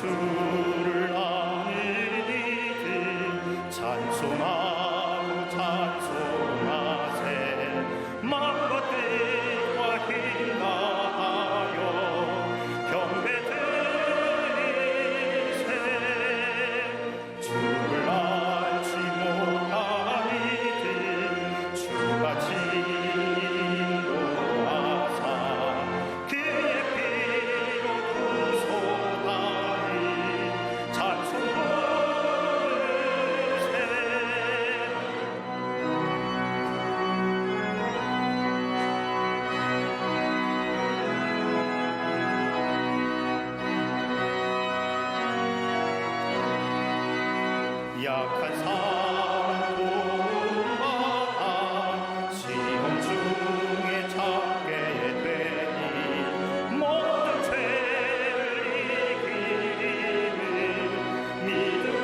주를 아미니 찬송하고 찬송하세 마음과 뜻과 힘다하여 경배 드리세 주를 알지 못하니들 주가 진노하사 그의 피로 구속하니 찬송 부르세 약한 사람 도우마다 시험 중에 찾게 되니 모든 죄를 이기는 믿음뿐이라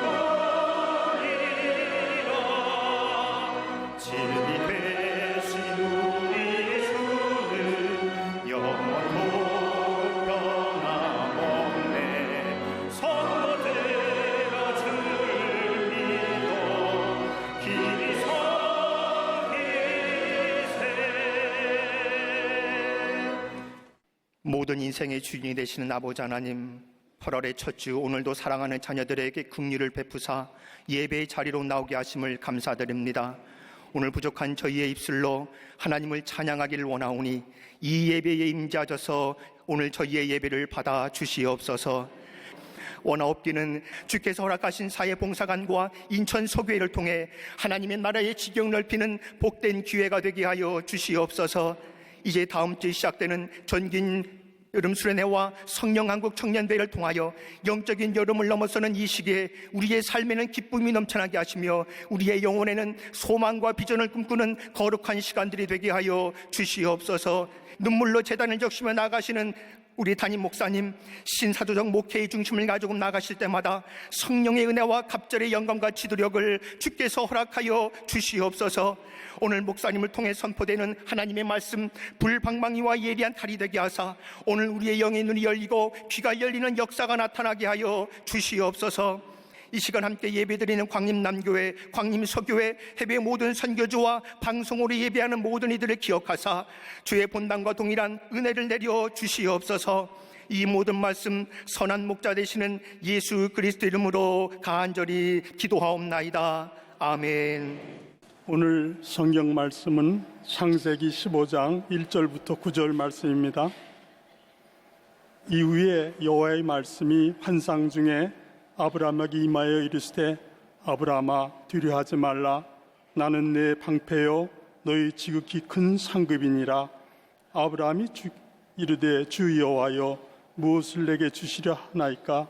진리 되신 우리 주는 영원토록 변함없네 성도들아 주를 믿어 길이 섬기세 모든 인생의 주인이 되시는 아버지 하나님, 8월의 첫 주 오늘도 사랑하는 자녀들에게 긍휼을 베푸사 예배의 자리로 나오게 하심을 감사드립니다. 오늘 부족한 저희의 입술로 하나님을 찬양하기를 원하오니 이 예배에 임재하셔서 오늘 저희의 예배를 받아 주시옵소서. 원하옵기는 주께서 허락하신 사회봉사관과 인천 서교회를 통해 하나님의 나라의 지경 넓히는 복된 기회가 되게 하여 주시옵소서. 이제 다음 주에 시작되는 전긴 여름 수련회와 성령한국 청년대회를 통하여 영적인 여름을 넘어서는 이 시기에 우리의 삶에는 기쁨이 넘쳐나게 하시며 우리의 영혼에는 소망과 비전을 꿈꾸는 거룩한 시간들이 되게 하여 주시옵소서. 눈물로 제단을 적시며 나가시는 우리 담임 목사님, 신사도적 목회의 중심을 가지고 나가실 때마다 성령의 은혜와 갑절의 영광과 지도력을 주께서 허락하여 주시옵소서. 오늘 목사님을 통해 선포되는 하나님의 말씀 불방망이와 예리한 칼이 되게 하사 오늘 우리의 영의 눈이 열리고 귀가 열리는 역사가 나타나게 하여 주시옵소서. 이 시간 함께 예배드리는 광림남교회, 광림서교회, 해외 모든 선교주와 방송으로 예배하는 모든 이들을 기억하사 주의 본당과 동일한 은혜를 내려 주시옵소서. 이 모든 말씀 선한 목자 되시는 예수 그리스도 이름으로 간절히 기도하옵나이다. 아멘. 오늘 성경 말씀은 창세기 15장 1절부터 9절 말씀입니다. 이후에 여호와의 말씀이 환상 중에 아브라함에게 임하여 이르시되 아브라함아 두려워하지 말라. 나는 내 방패요 너희 지극히 큰 상급이니라. 아브라함이 이르되 주 여호와여 무엇을 내게 주시려 하나이까?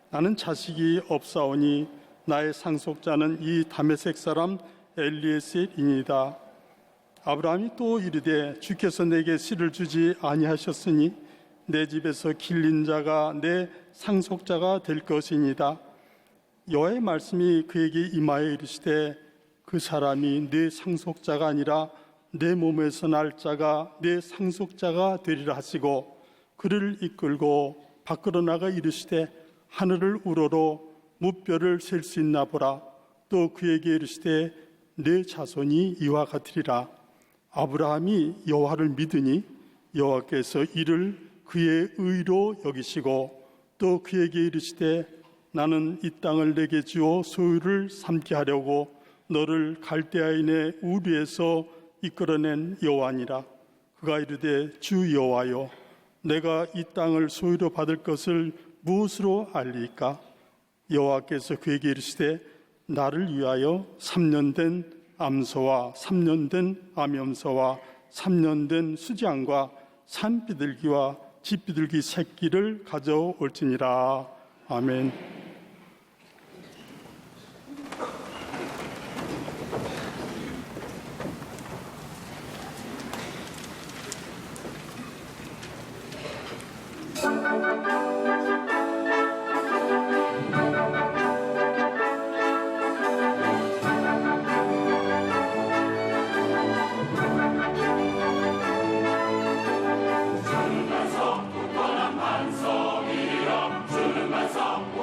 나는 자식이 없사오니 나의 상속자는 이 다메섹 사람 엘리에셀이니이다. 아브라함이 또 이르되 주께서 내게 씨를 주지 아니하셨으니 내 집에서 길린 자가 내 상속자가 될 것이니이다. 여호와의 말씀이 그에게 임하여 이르시되 그 사람이 내 상속자가 아니라 내 몸에서 날 자가 내 상속자가 되리라 하시고 그를 이끌고 밖으로 나가 이르시되 하늘을 우러러 무뼈를 셀 수 있나 보라. 또 그에게 이르시되 내 자손이 이와 같으리라. 아브라함이 여호와를 믿으니 여호와께서 이를 그의 의로 여기시고 또 그에게 이르시되 나는 이 땅을 내게 주어 소유를 삼게 하려고 너를 갈대아인의 우리에서 이끌어낸 여호와니라. 그가 이르되 주 여호와여 내가 이 땅을 소유로 받을 것을 무엇으로 알리까? 여호와께서 그에게 이르시되 나를 위하여 3년 된 암소와 3년 된 암염소와 3년 된 수장과 산비둘기와 집비둘기 새끼를 가져올지니라. 아멘. 주는 반석 굳건한 반석이라 주는 반석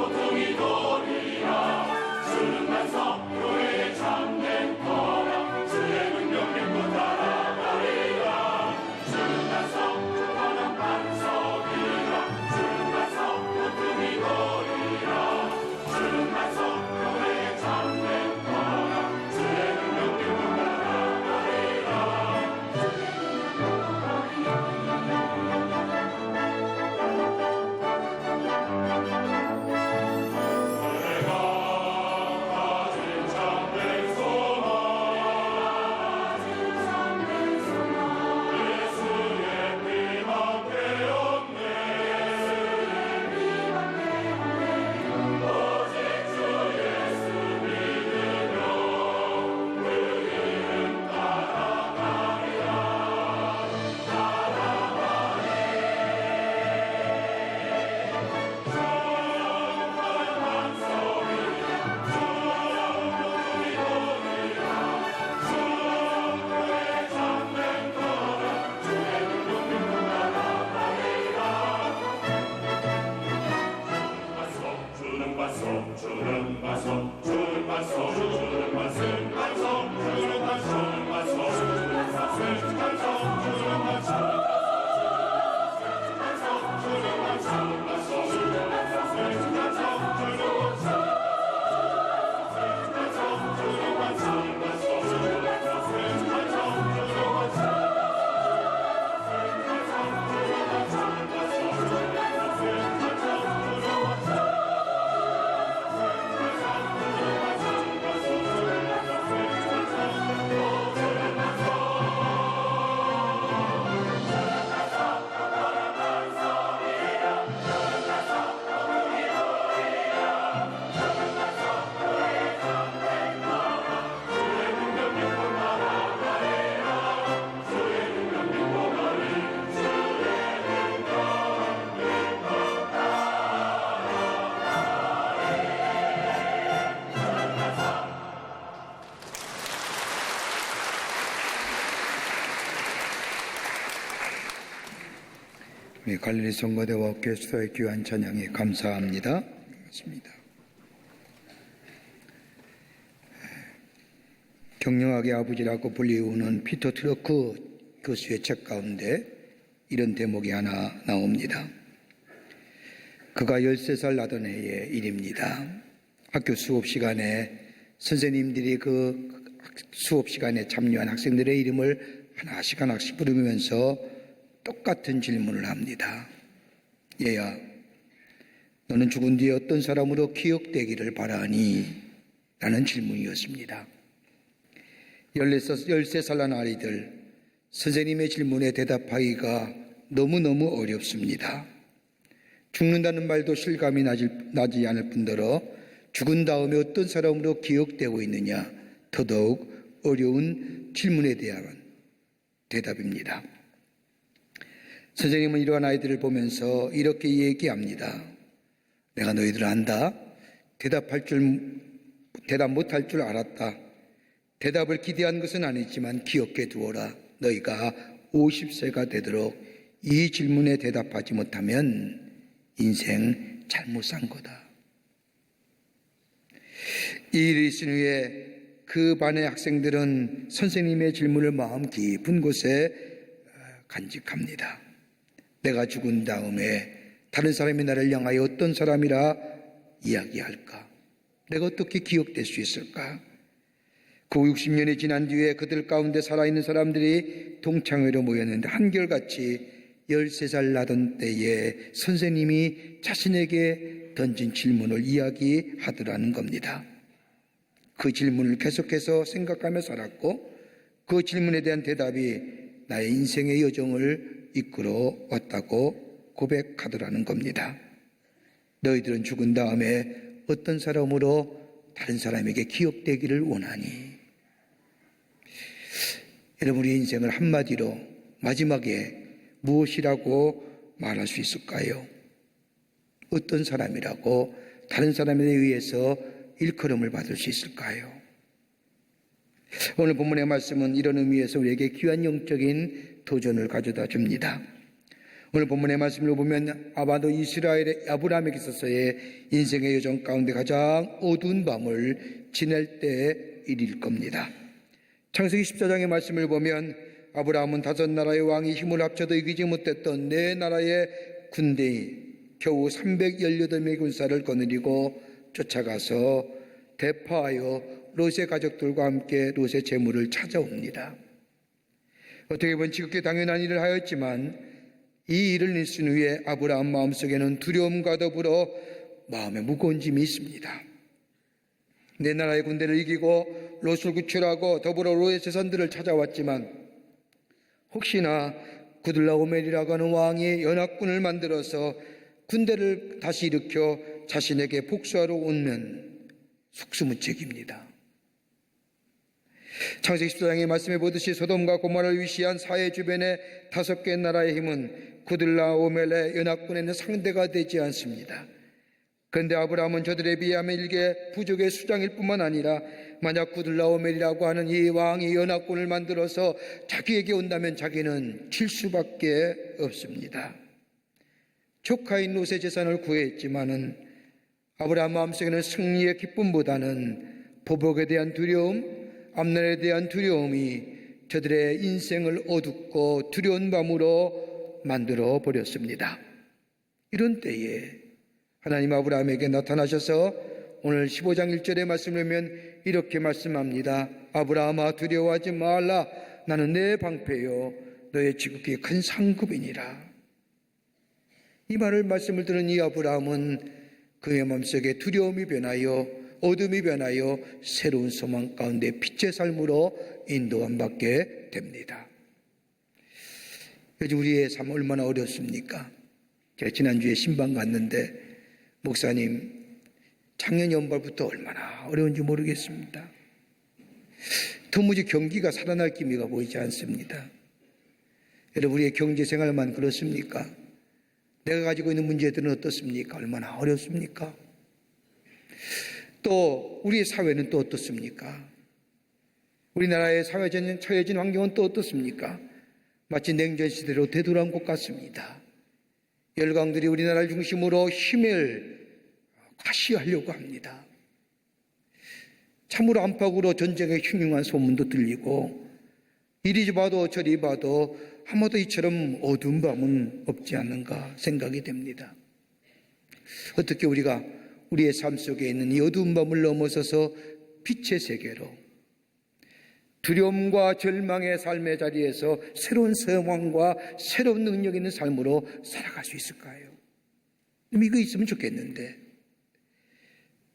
갈릴리 성가대와 교수의 귀한 찬양에 감사합니다. 반갑습니다. 경영학의 아버지라고 불리우는 피터 트러크 교수의 책 가운데 이런 대목이 하나 나옵니다. 그가 13살 나던 해의 일입니다. 학교 수업 시간에 선생님들이 그 수업 시간에 참여한 학생들의 이름을 하나씩 부르면서 똑같은 질문을 합니다. 얘야, 너는 죽은 뒤에 어떤 사람으로 기억되기를 바라니? 라는 질문이었습니다. 13살 난 아이들, 선생님의 질문에 대답하기가 너무너무 어렵습니다. 죽는다는 말도 실감이 나지 않을 뿐더러 죽은 다음에 어떤 사람으로 기억되고 있느냐, 더더욱 어려운 질문에 대한 대답입니다. 선생님은 이러한 아이들을 보면서 이렇게 얘기합니다. 내가 너희들 안다. 대답 못할 줄 알았다. 대답을 기대한 것은 아니지만 기억해 두어라. 너희가 50세가 되도록 이 질문에 대답하지 못하면 인생 잘못 산 거다. 이 일이 있은 후에 그 반의 학생들은 선생님의 질문을 마음 깊은 곳에 간직합니다. 내가 죽은 다음에 다른 사람이 나를 향하여 어떤 사람이라 이야기할까? 내가 어떻게 기억될 수 있을까? 그 60년이 지난 뒤에 그들 가운데 살아있는 사람들이 동창회로 모였는데 한결같이 13살 나던 때에 선생님이 자신에게 던진 질문을 이야기하더라는 겁니다. 그 질문을 계속해서 생각하며 살았고 그 질문에 대한 대답이 나의 인생의 여정을 이끌어 왔다고 고백하더라는 겁니다. 너희들은 죽은 다음에 어떤 사람으로 다른 사람에게 기억되기를 원하니? 여러분의 인생을 한마디로 마지막에 무엇이라고 말할 수 있을까요? 어떤 사람이라고 다른 사람에 의해서 일컬음을 받을 수 있을까요? 오늘 본문의 말씀은 이런 의미에서 우리에게 귀한 영적인 도전을 가져다 줍니다. 오늘 본문의 말씀을 보면 아마도 이스라엘의 아브라함에게 있어서의 인생의 여정 가운데 가장 어두운 밤을 지낼 때의 일일 겁니다. 창세기 14장의 말씀을 보면 아브라함은 5나라의 왕이 힘을 합쳐도 이기지 못했던 4나라의 군대에 겨우 318명의 군사를 거느리고 쫓아가서 대파하여 롯의 가족들과 함께 롯의 재물을 찾아옵니다. 어떻게 보면 지극히 당연한 일을 하였지만 이 일을 있은 후에 아브라함 마음속에는 두려움과 더불어 마음에 무거운 짐이 있습니다. 내 나라의 군대를 이기고 롯을 구출하고 더불어 롯의 재산들을 찾아왔지만 혹시나 구들라오멜이라고 하는 왕이 연합군을 만들어서 군대를 다시 일으켜 자신에게 복수하러 오면 속수무책입니다. 창세기 14장의 말씀해 보듯이 소돔과 고모라를 위시한 사해 주변의 5개 나라의 힘은 구들라오멜의 연합군에는 상대가 되지 않습니다. 그런데 아브라함은 저들에 비하면 일개 부족의 수장일 뿐만 아니라 만약 구들라오멜이라고 하는 이 왕이 연합군을 만들어서 자기에게 온다면 자기는 질 수밖에 없습니다. 조카인 롯의 재산을 구했지만은 아브라함 마음속에는 승리의 기쁨보다는 보복에 대한 두려움, 앞날에 대한 두려움이 저들의 인생을 어둡고 두려운 밤으로 만들어 버렸습니다. 이런 때에 하나님 아브라함에게 나타나셔서 오늘 15장 1절의 말씀을 보면 이렇게 말씀합니다. 아브라함아 두려워하지 말라. 나는 내 방패요 너의 지극히 큰 상급이니라. 이 말씀을 들은 이 아브라함은 그의 마음속에 두려움이 변하여 어둠이 변하여 새로운 소망 가운데 빛의 삶으로 인도함 받게 됩니다. 요즘 우리의 삶 얼마나 어렵습니까? 제가 지난주에 신방 갔는데 목사님 작년 연말부터 얼마나 어려운지 모르겠습니다. 도무지 경기가 살아날 기미가 보이지 않습니다. 여러분 우리의 경제생활만 그렇습니까? 내가 가지고 있는 문제들은 어떻습니까? 얼마나 어렵습니까? 또 우리의 사회는 또 어떻습니까? 우리나라의 사회적인 처해진 환경은 또 어떻습니까? 마치 냉전시대로 되돌아온 것 같습니다. 열강들이 우리나라를 중심으로 힘을 과시하려고 합니다. 참으로 안팎으로 전쟁의 흉흉한 소문도 들리고 이리 봐도 저리 봐도 아마도 이처럼 어두운 밤은 없지 않는가 생각이 됩니다. 어떻게 우리가 우리의 삶 속에 있는 이 어두운 밤을 넘어서서 빛의 세계로 두려움과 절망의 삶의 자리에서 새로운 소망과 새로운 능력 있는 삶으로 살아갈 수 있을까요? 이거 있으면 좋겠는데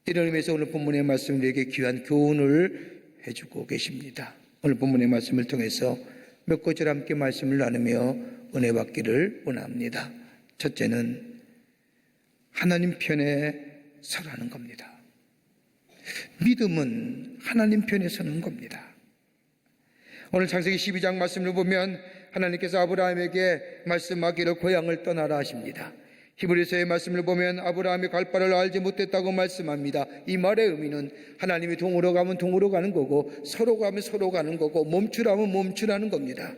이런 의미에서 오늘 본문의 말씀을 우리에게 귀한 교훈을 해주고 계십니다. 오늘 본문의 말씀을 통해서 몇 구절 함께 말씀을 나누며 은혜 받기를 원합니다. 첫째는 하나님 편에 서라는 겁니다. 믿음은 하나님 편에 서는 겁니다. 오늘 창세기 12장 말씀을 보면 하나님께서 아브라함에게 말씀하기를 고향을 떠나라 하십니다. 히브리서의 말씀을 보면 아브라함이 갈 바를 알지 못했다고 말씀합니다. 이 말의 의미는 하나님이 동으로 가면 동으로 가는 거고 서로 가면 서로 가는 거고 멈추라면 멈추라는 겁니다.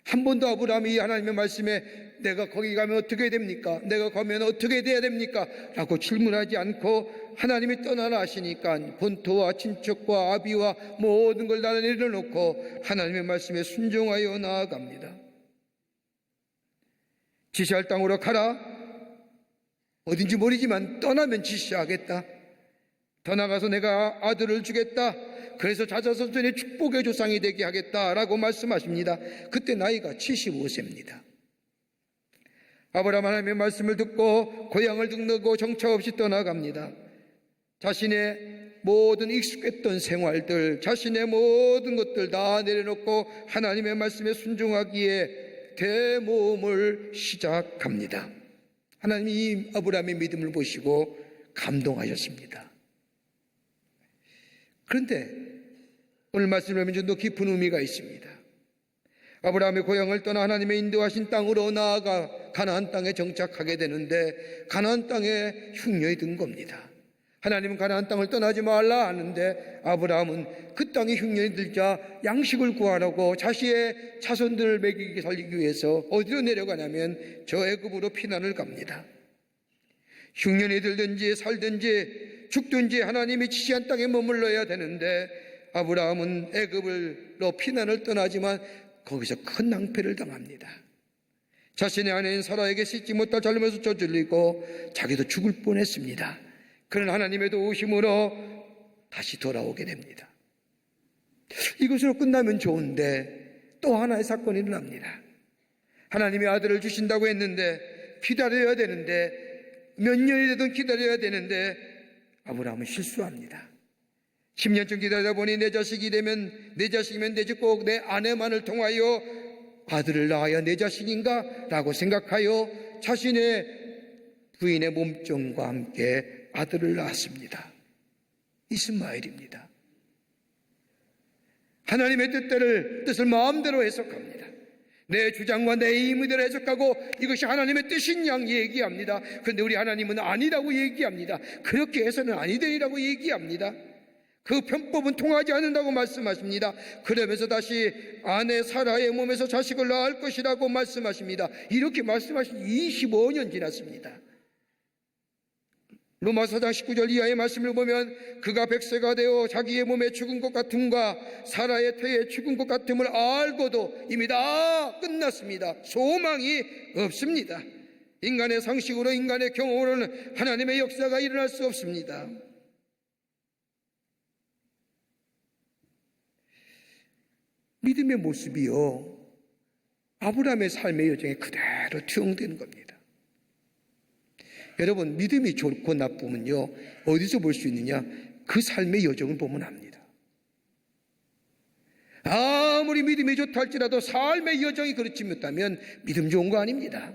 한 번도 아브라함이 하나님의 말씀에 내가 거기 가면 어떻게 됩니까? 내가 가면 어떻게 돼야 됩니까? 라고 질문하지 않고 하나님이 떠나라 하시니까 본토와 친척과 아비와 모든 걸 다 내려놓고 하나님의 말씀에 순종하여 나아갑니다. 지시할 땅으로 가라. 어딘지 모르지만 떠나면 지시하겠다. 더 나가서 내가 아들을 주겠다. 그래서 자자손손의 축복의 조상이 되게 하겠다라고 말씀하십니다. 그때 나이가 75세입니다. 아브라함 하나님의 말씀을 듣고 고향을 등르고 정처 없이 떠나갑니다. 자신의 모든 익숙했던 생활들, 자신의 모든 것들 다 내려놓고 하나님의 말씀에 순종하기에 대모험을 시작합니다. 하나님이 이 아브라함의 믿음을 보시고 감동하셨습니다. 그런데 오늘 말씀을 보면 좀 더 깊은 의미가 있습니다. 아브라함의 고향을 떠나 하나님의 인도하신 땅으로 나아가 가나안 땅에 정착하게 되는데 가나안 땅에 흉년이 든 겁니다. 하나님은 가나안 땅을 떠나지 말라 하는데 아브라함은 그 땅에 흉년이 들자 양식을 구하라고 자신의 자손들을 먹이기 살리기 위해서 어디로 내려가냐면 저 애굽으로 피난을 갑니다. 흉년이 들든지 살든지 죽든지 하나님이 지시한 땅에 머물러야 되는데 아브라함은 애굽으로 피난을 떠나지만 거기서 큰 낭패를 당합니다. 자신의 아내인 사라에게 씻지 못할 잘못을 저질리고 자기도 죽을 뻔했습니다. 그런 하나님의 도우심으로 다시 돌아오게 됩니다. 이것으로 끝나면 좋은데 또 하나의 사건이 일어납니다. 하나님이 아들을 주신다고 했는데 기다려야 되는데 몇 년이 되든 기다려야 되는데 아브라함은 실수합니다. 10년쯤 기다리다 보니 내 자식이면 되지 꼭 내 아내만을 통하여 아들을 낳아야 내 자식인가? 라고 생각하여 자신의 부인의 몸종과 함께 아들을 낳았습니다. 이스마엘입니다. 하나님의 뜻을 마음대로 해석합니다. 내 주장과 내 임의대로 해석하고 이것이 하나님의 뜻인 양 얘기합니다. 그런데 우리 하나님은 아니라고 얘기합니다. 그렇게 해서는 아니 되리라고 얘기합니다. 그 편법은 통하지 않는다고 말씀하십니다. 그러면서 다시 아내 사라의 몸에서 자식을 낳을 것이라고 말씀하십니다. 이렇게 말씀하신 25년 지났습니다. 로마 4장 19절 이하의 말씀을 보면 그가 백세가 되어 자기의 몸에 죽은 것 같음과 사라의 태에 죽은 것 같음을 알고도 이미 다 끝났습니다. 소망이 없습니다. 인간의 상식으로, 인간의 경험으로는 하나님의 역사가 일어날 수 없습니다. 믿음의 모습이요, 아브라함의 삶의 여정에 그대로 투영되는 겁니다. 여러분, 믿음이 좋고 나쁘면요, 어디서 볼 수 있느냐? 그 삶의 여정을 보면 압니다. 아무리 믿음이 좋다 할지라도 삶의 여정이 그렇지 못하면 믿음 좋은 거 아닙니다.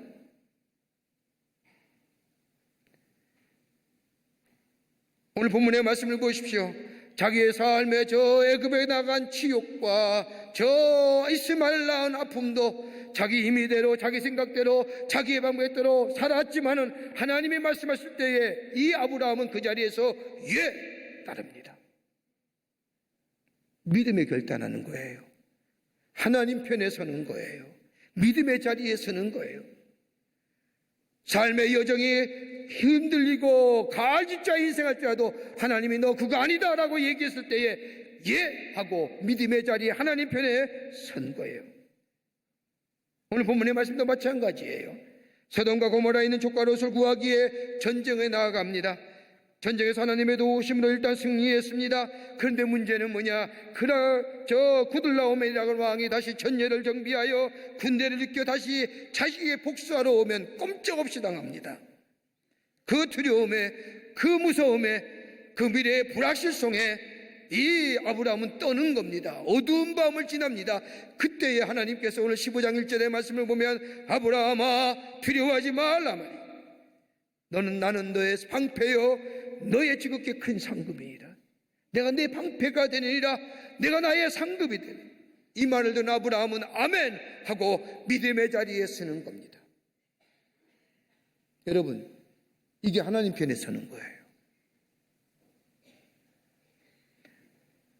오늘 본문의 말씀을 보십시오. 자기의 삶에 저 애굽에 나간 치욕과 저 이스마엘 낳은 아픔도 자기 힘이대로, 자기 생각대로, 자기의 방법대로 살았지만은 하나님이 말씀하실 때에 이 아브라함은 그 자리에서 예 따릅니다. 믿음에 결단하는 거예요. 하나님 편에 서는 거예요. 믿음의 자리에 서는 거예요. 삶의 여정이 흔들리고 가을짓자 인생할 때라도 하나님이 너 그거 아니다 라고 얘기했을 때에 예 하고 믿음의 자리에 하나님 편에 선 거예요. 오늘 본문의 말씀도 마찬가지예요. 소돔과 고모라에 있는 조카 롯을 구하기에 전쟁에 나아갑니다. 전쟁에서 하나님의 도우심으로 일단 승리했습니다. 그런데 문제는 뭐냐? 저 구들라오멜이라는 왕이 다시 전열을 정비하여 군대를 일으켜 다시 자식에게 복수하러 오면 꼼짝없이 당합니다. 그 두려움에, 그 무서움에, 그 미래의 불확실성에 이 아브라함은 떠는 겁니다. 어두운 밤을 지납니다. 그때에 하나님께서 오늘 15장 1절의 말씀을 보면 아브라함아 두려워하지 말라 말이 나는 너의 방패요 너의 지극히 큰 상급이니라. 내가 네 방패가 되느니라. 내가 나의 상급이 되느니라. 이 말을 듣는 아브라함은 아멘 하고 믿음의 자리에 서는 겁니다. 여러분, 이게 하나님 편에 서는 거예요.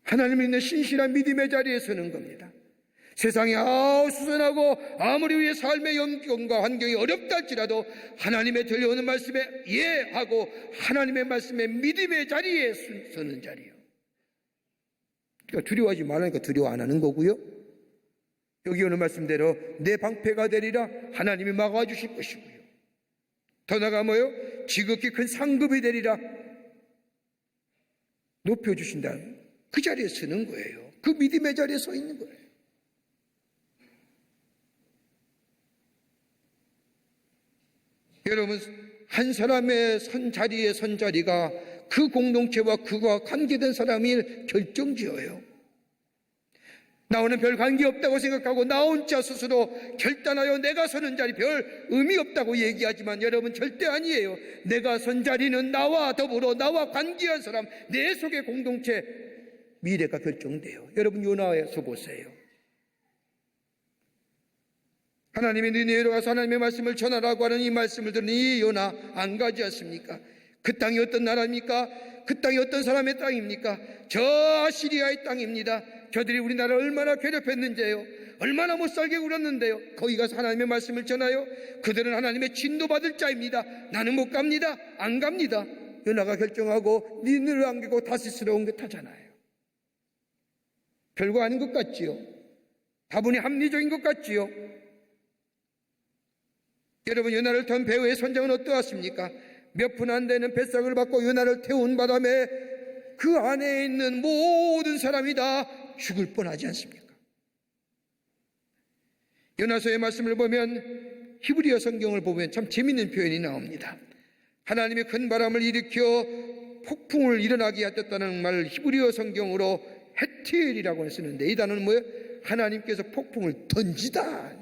하나님이 있는 신실한 믿음의 자리에 서는 겁니다. 세상이 수선하고 아무리 우리의 삶의 영경과 환경이 어렵다 할지라도 하나님의 들려오는 말씀에 예 하고 하나님의 말씀에 믿음의 자리에 서는 자리요. 그러니까 두려워하지 말라니까 두려워 안 하는 거고요. 여기 오는 말씀대로 내 방패가 되리라. 하나님이 막아주실 것이고요. 더 나아가 뭐요? 지극히 큰 상급이 되리라. 높여주신다. 그 자리에 서는 거예요. 그 믿음의 자리에 서 있는 거예요. 여러분, 한 사람의 선 자리가 그 공동체와 그와 관계된 사람이 결정지어요. 나오는 별 관계없다고 생각하고 나 혼자 스스로 결단하여 내가 서는 자리 별 의미 없다고 얘기하지만 여러분 절대 아니에요. 내가 선 자리는 나와 더불어 나와 관계한 사람, 내 속의 공동체 미래가 결정돼요. 여러분 요나에서 보세요. 하나님이 니느웨로 가서 하나님의 말씀을 전하라고 하는 이 말씀을 들은 이 요나 안 가지 않습니까? 그 땅이 어떤 나라입니까? 그 땅이 어떤 사람의 땅입니까? 저 아시리아의 땅입니다. 저들이 우리나라를 얼마나 괴롭혔는지요. 얼마나 못살게 굴었는데요. 거기 가서 하나님의 말씀을 전하여 그들은 하나님의 진노받을 자입니다. 나는 못 갑니다. 안 갑니다. 요나가 결정하고 니느웨로 안 가고 다시스로 온 게 타잖아요. 별거 아닌 것 같지요. 다분히 합리적인 것 같지요. 여러분, 요나를 탄 배우의 선장은 어떠했습니까? 몇 푼 안 되는 뱃삭을 받고 요나를 태운 바람에 그 안에 있는 모든 사람이 다 죽을 뻔하지 않습니까? 요나서의 말씀을 보면 히브리어 성경을 보면 참 재밌는 표현이 나옵니다. 하나님이 큰 바람을 일으켜 폭풍을 일어나게 하셨다는 말을 히브리어 성경으로 헤틸이라고 쓰는데 이 단어는 뭐예요? 하나님께서 폭풍을 던지다.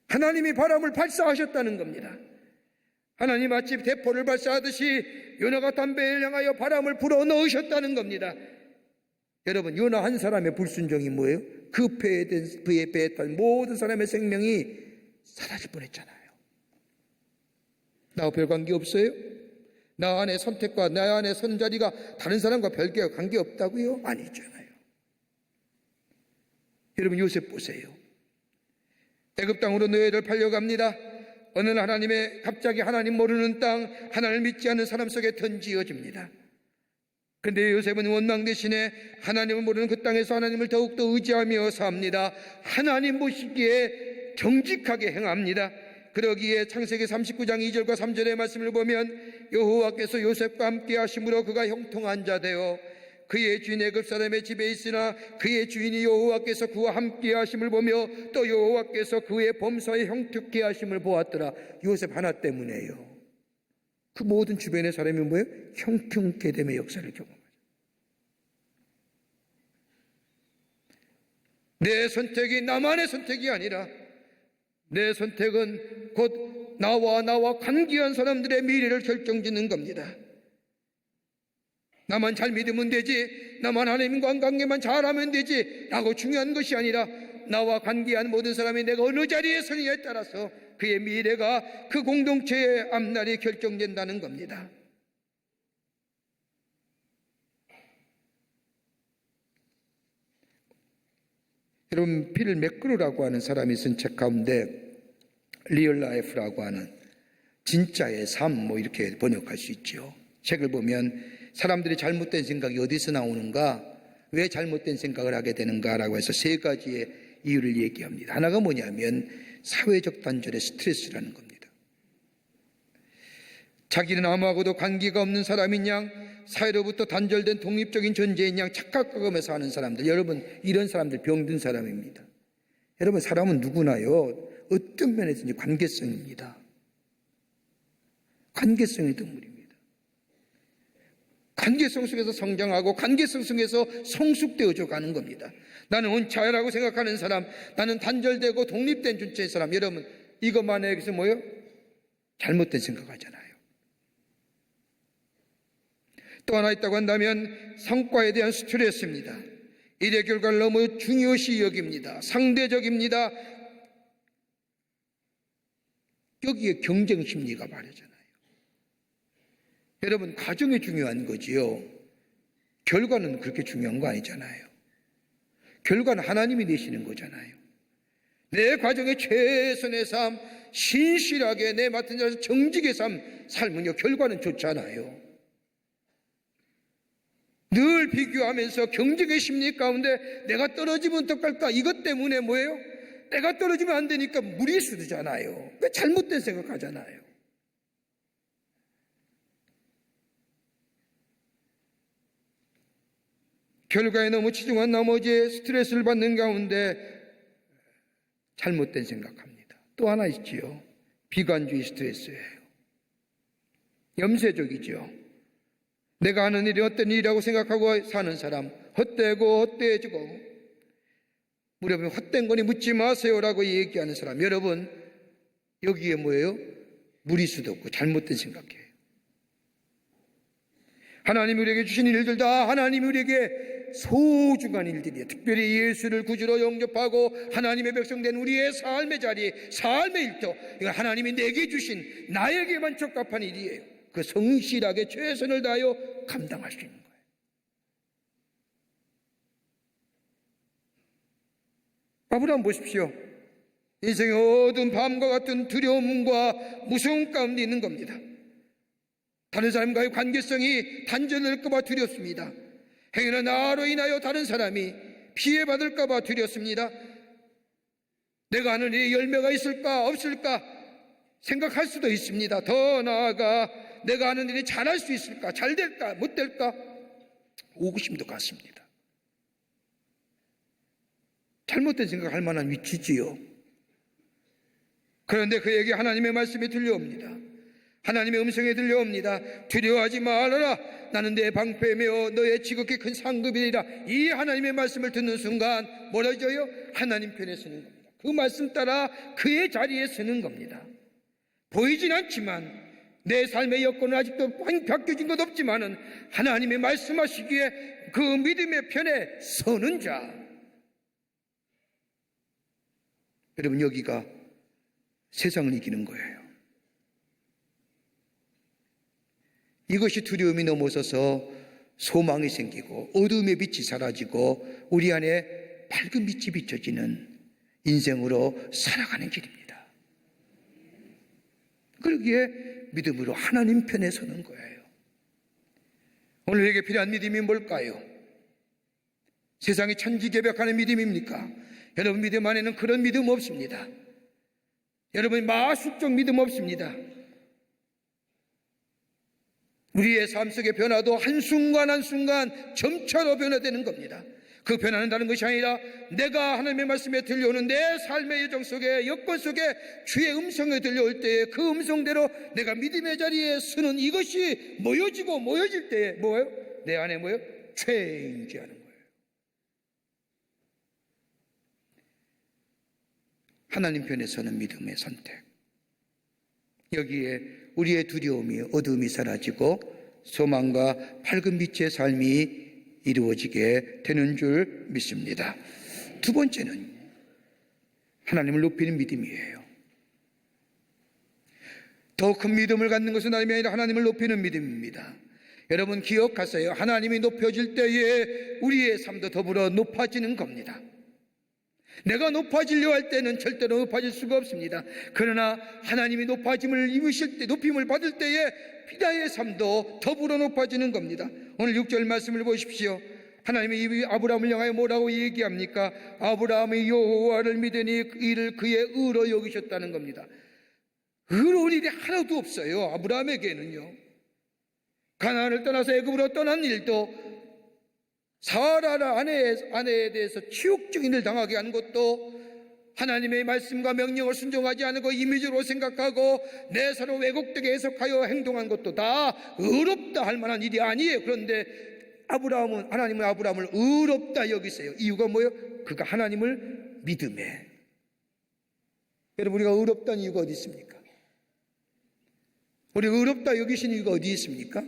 하나님이 바람을 발사하셨다는 겁니다. 하나님 마치 대포를 발사하듯이 요나가 담배를 향하여 바람을 불어넣으셨다는 겁니다. 여러분, 요나 한 사람의 불순종이 뭐예요? 그 배에 탄 모든 사람의 생명이 사라질 뻔했잖아요. 나와 별 관계 없어요? 나 안에 선택과 나 안에 선 자리가 다른 사람과 별 관계 없다고요? 아니잖아요. 여러분, 요셉 보세요. 애굽 땅으로 노예를 팔려갑니다. 어느 날 갑자기 하나님 모르는 땅, 하나님을 믿지 않는 사람 속에 던지어집니다. 그런데 요셉은 원망 대신에 하나님을 모르는 그 땅에서 하나님을 더욱더 의지하며 삽니다. 하나님 보시기에 정직하게 행합니다. 그러기에 창세기 39장 2절과 3절의 말씀을 보면 여호와께서 요셉과 함께 하심으로 그가 형통한 자 되어 그의 주인 애굽 사람의 집에 있으나 그의 주인이 여호와께서 그와 함께 하심을 보며 또 여호와께서 그의 범사에 형통케 하심을 보았더라. 요셉 하나 때문에요. 그 모든 주변의 사람이 뭐예요? 형통케 됨의 역사를 경험하죠. 내 선택이 나만의 선택이 아니라 내 선택은 곧 나와 관계한 사람들의 미래를 결정짓는 겁니다. 나만 잘 믿으면 되지, 나만 하나님과 관계만 잘하면 되지 라고 중요한 것이 아니라 나와 관계한 모든 사람이 내가 어느 자리에 서느냐에 따라서 그의 미래가 그 공동체의 앞날이 결정된다는 겁니다. 여러분, 필 맥그루라고 하는 사람이 쓴 책 가운데 리얼 라이프라고 하는 진짜의 삶 이렇게 번역할 수 있죠. 책을 보면 사람들이 잘못된 생각이 어디서 나오는가, 왜 잘못된 생각을 하게 되는가라고 해서 3가지의 이유를 얘기합니다. 하나가 뭐냐면 사회적 단절의 스트레스라는 겁니다. 자기는 아무하고도 관계가 없는 사람인 양, 사회로부터 단절된 독립적인 존재인 양 착각하며 사는 사람들, 여러분 이런 사람들 병든 사람입니다. 여러분 사람은 누구나요 어떤 면에서든지 관계성입니다. 관계성의 동물입니다. 관계성 속에서 성장하고 관계성 속에서 성숙되어져 가는 겁니다. 나는 원차라고 생각하는 사람, 나는 단절되고 독립된 존재의 사람, 여러분 이것만 해서 뭐예요? 잘못된 생각하잖아요. 또 하나 있다고 한다면 성과에 대한 스트레스입니다. 일의 결과를 너무 중요시 여깁니다. 상대적입니다. 여기에 경쟁 심리가 말하잖아요. 여러분 가정이 중요한 거지요. 결과는 그렇게 중요한 거 아니잖아요. 결과는 하나님이 내시는 거잖아요. 내 과정의 최선의 삶, 신실하게 내 맡은 자에서 정직의 삶은요 결과는 좋잖아요. 늘 비교하면서 경쟁의 심리 가운데 내가 떨어지면 어떡할까, 이것 때문에 뭐예요? 내가 떨어지면 안 되니까 무리수 두잖아요. 잘못된 생각하잖아요. 결과에 너무 치중한 나머지 스트레스를 받는 가운데 잘못된 생각합니다. 또 하나 있지요. 비관주의 스트레스예요. 염세적이죠. 내가 하는 일이 어떤 일이라고 생각하고 사는 사람, 헛되고 헛되어지고 무렵에 헛된 거니 묻지 마세요라고 얘기하는 사람, 여러분 여기에 뭐예요? 무리수도 없고 잘못된 생각이에요. 하나님이 우리에게 주신 일들 다 하나님이 우리에게 소중한 일들이에요. 특별히 예수를 구주로 영접하고 하나님의 백성된 우리의 삶의 자리, 삶의 일터, 이건 하나님이 내게 주신 나에게만 적합한 일이에요. 그 성실하게 최선을 다하여 감당할 수 있는 거예요. 아브라함 보십시오. 인생의 어두운 밤과 같은 두려움과 무서움 가운데 있는 겁니다. 다른 사람과의 관계성이 단절될까 봐 두렵습니다. 행여나 나로 인하여 다른 사람이 피해받을까 봐 두렵습니다. 내가 하는 일에 열매가 있을까 없을까 생각할 수도 있습니다. 더 나아가 내가 하는 일이 잘할 수 있을까, 잘 될까 못 될까 의구심도 같습니다. 잘못된 생각할 만한 위치지요. 그런데 그에게 하나님의 말씀이 들려옵니다. 하나님의 음성이 들려옵니다. 두려워하지 말아라. 나는 내 방패며 너의 지극히 큰 상급이니라. 이 하나님의 말씀을 듣는 순간 뭐라져요? 하나님 편에 서는 겁니다. 그 말씀 따라 그의 자리에 서는 겁니다. 보이진 않지만 내 삶의 여건은 아직도 바뀌어진 것 없지만은 하나님의 말씀하시기에 그 믿음의 편에 서는 자. 여러분 여기가 세상을 이기는 거예요. 이것이 두려움이 넘어서서 소망이 생기고 어둠의 빛이 사라지고 우리 안에 밝은 빛이 비춰지는 인생으로 살아가는 길입니다. 그러기에 믿음으로 하나님 편에 서는 거예요. 오늘 우리에게 필요한 믿음이 뭘까요? 세상이 천지개벽하는 믿음입니까? 여러분 믿음 안에는 그런 믿음 없습니다. 여러분 마술적 믿음 없습니다. 우리의 삶 속의 변화도 한순간 한순간 점차로 변화되는 겁니다. 그 변화는 다른 것이 아니라 내가 하나님의 말씀에 들려오는 내 삶의 여정 속에, 여건 속에 주의 음성에 들려올 때에 그 음성대로 내가 믿음의 자리에 서는 이것이 모여질 때에 뭐예요? 내 안에 뭐예요? 체인지하는 거예요. 하나님 편에 서는 믿음의 선택. 여기에 우리의 두려움이, 어두움이 사라지고 소망과 밝은 빛의 삶이 이루어지게 되는 줄 믿습니다. 두 번째는 하나님을 높이는 믿음이에요. 더 큰 믿음을 갖는 것은 아니라 하나님을 높이는 믿음입니다. 여러분 기억하세요. 하나님이 높여질 때에 우리의 삶도 더불어 높아지는 겁니다. 내가 높아지려 할 때는 절대로 높아질 수가 없습니다. 그러나 하나님이 높아짐을 입으실 때, 높임을 받을 때에 피다의 삶도 더불어 높아지는 겁니다. 오늘 6절 말씀을 보십시오. 하나님이 아브라함을 향하여 뭐라고 얘기합니까? 아브라함이 여호와를 믿으니 이를 그의 의로 여기셨다는 겁니다. 의로운 일이 하나도 없어요. 아브라함에게는요. 가나안을 떠나서 애굽으로 떠난 일도, 사라 아내에 대해서 치욕적인 일을 당하게 한 것도, 하나님의 말씀과 명령을 순종하지 않고 임의적으로 생각하고 내 서로 왜곡되게 해석하여 행동한 것도 다 의롭다 할 만한 일이 아니에요. 그런데 하나님은 아브라함을 의롭다 여기세요. 이유가 뭐예요? 그가 하나님을 믿음에. 여러분 우리가 의롭다는 이유가 어디 있습니까? 우리가 의롭다 여기신 이유가 어디 있습니까?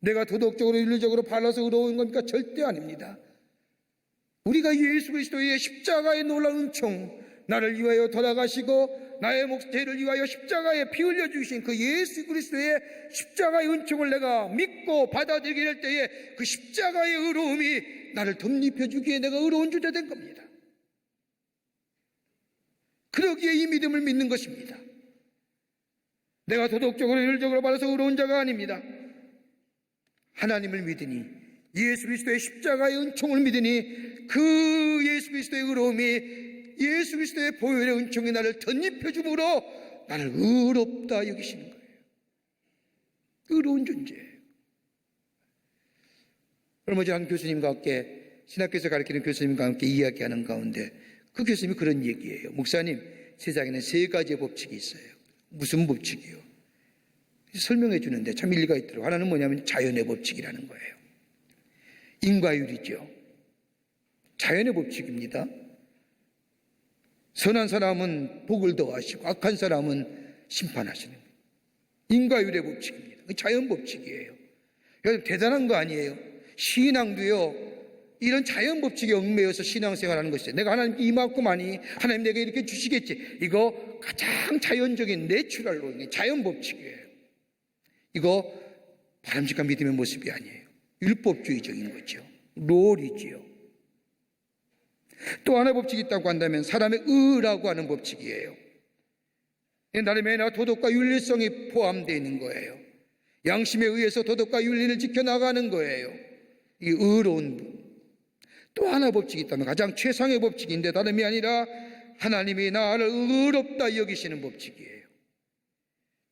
내가 도덕적으로 윤리적으로 발라서 의로운 겁니까? 절대 아닙니다. 우리가 예수 그리스도의 십자가의 놀라운 은총, 나를 위하여 돌아가시고 나의 죄를 위하여 십자가에 피 흘려 주신 그 예수 그리스도의 십자가의 은총을 내가 믿고 받아들이게 될 때에 그 십자가의 의로움이 나를 덧입혀 주기에 내가 의로운 주자 된 겁니다. 그러기에 이 믿음을 믿는 것입니다. 내가 도덕적으로 윤리적으로 발라서 의로운 자가 아닙니다. 하나님을 믿으니, 예수 그리스도의 십자가의 은총을 믿으니 그 예수 그리스도의 의로움이, 예수 그리스도의 보혈의 은총이 나를 덧입혀 주므로 나를 의롭다 여기시는 거예요. 의로운 존재예요. 얼마 전에 한 교수님과 함께, 신학교에서 가르치는 교수님과 함께 이야기하는 가운데 그 교수님이 그런 얘기예요. 목사님, 세상에는 3가지의 법칙이 있어요. 무슨 법칙이요? 설명해 주는데 참 일리가 있더라고요. 하나는 뭐냐면 자연의 법칙이라는 거예요. 인과율이죠. 자연의 법칙입니다. 선한 사람은 복을 더하시고 악한 사람은 심판하시는 거예요. 인과율의 법칙입니다. 자연 법칙이에요. 여러분 대단한 거 아니에요. 신앙도요, 이런 자연 법칙에 얽매여서 신앙생활하는 것이죠. 내가 하나님께 이만큼하니 하나님 내게 이렇게 주시겠지. 이거 가장 자연적인 내추럴로 자연 법칙이에요. 이거 바람직한 믿음의 모습이 아니에요. 율법주의적인 거죠. 롤이지요. 또 하나의 법칙이 있다고 한다면 사람의 의라고 하는 법칙이에요. 나름의 도덕과 윤리성이 포함되어 있는 거예요. 양심에 의해서 도덕과 윤리를 지켜나가는 거예요. 이 의로운 분. 또 하나의 법칙이 있다면 가장 최상의 법칙인데 다름이 아니라 하나님이 나를 의롭다 여기시는 법칙이에요.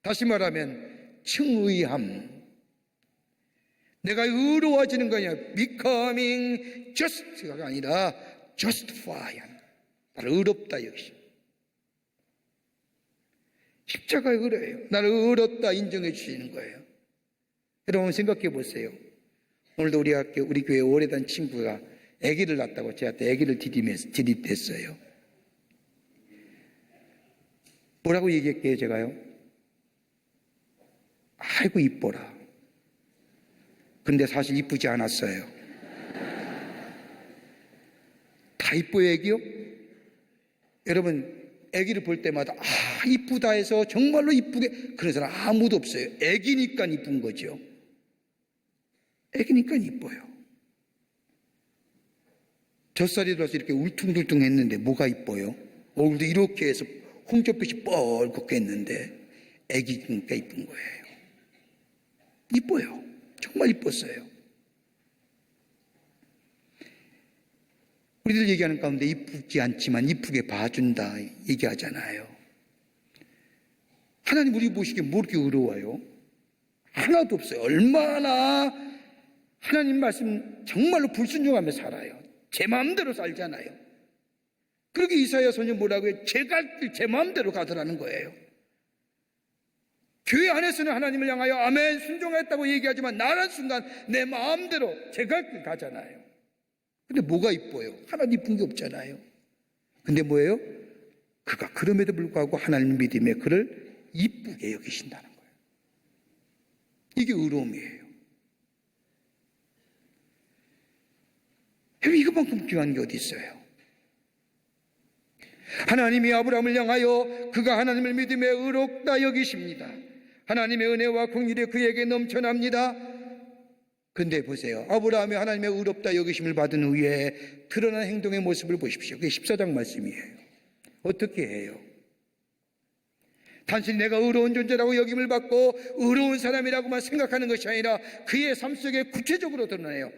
다시 말하면 칭의함. 내가 의로워지는 거냐, becoming just가 아니라 justify. 나를 의롭다 여기십니다. 십자가의 의로예요. 나를 의롭다 인정해 주시는 거예요. 여러분 생각해 보세요. 오늘도 우리 교회 오래된 친구가 아기를 낳았다고 저한테 아기를 디립댔어요. 뭐라고 얘기할게요, 제가요? 아이고 이뻐라. 근데 사실 이쁘지 않았어요. 다 이뻐요, 애기요? 여러분 애기를 볼 때마다 이쁘다 해서 정말로 이쁘게 그런 사람 아무도 없어요. 애기니까 이쁜 거죠. 애기니까 이뻐요. 젖살이 들어서 이렇게 울퉁불퉁 했는데 뭐가 이뻐요? 얼굴도 이렇게 해서 홍조빛이 뻘겋게 했는데 애기니까 이쁜 거예요. 이뻐요. 정말 이뻤어요. 우리들 얘기하는 가운데 이쁘지 않지만 이쁘게 봐준다 얘기하잖아요. 하나님 우리 보시기에 뭐 이렇게 의로워요? 하나도 없어요. 얼마나 하나님 말씀 정말로 불순종하며 살아요. 제 마음대로 살잖아요. 그렇게 이사야 선지자는 뭐라고 해요? 제 갈 길 제 마음대로 가더라는 거예요. 교회 안에서는 하나님을 향하여 아멘 순종했다고 얘기하지만 나란 순간 내 마음대로 제 갈 길 가잖아요. 근데 뭐가 이뻐요? 하나도 이쁜 게 없잖아요. 근데 뭐예요? 그가 그럼에도 불구하고 하나님 믿음에 그를 이쁘게 여기신다는 거예요. 이게 의로움이에요. 이것만큼 귀한 게 어디 있어요? 하나님이 아브라함을 향하여 그가 하나님을 믿음에 의롭다 여기십니다. 하나님의 은혜와 긍휼이 그에게 넘쳐납니다. 근데 보세요. 아브라함이 하나님의 의롭다 여기심을 받은 후에 드러난 행동의 모습을 보십시오. 그게 14장 말씀이에요. 어떻게 해요? 단순히 내가 의로운 존재라고 여김을 받고 의로운 사람이라고만 생각하는 것이 아니라 그의 삶 속에 구체적으로 드러나요.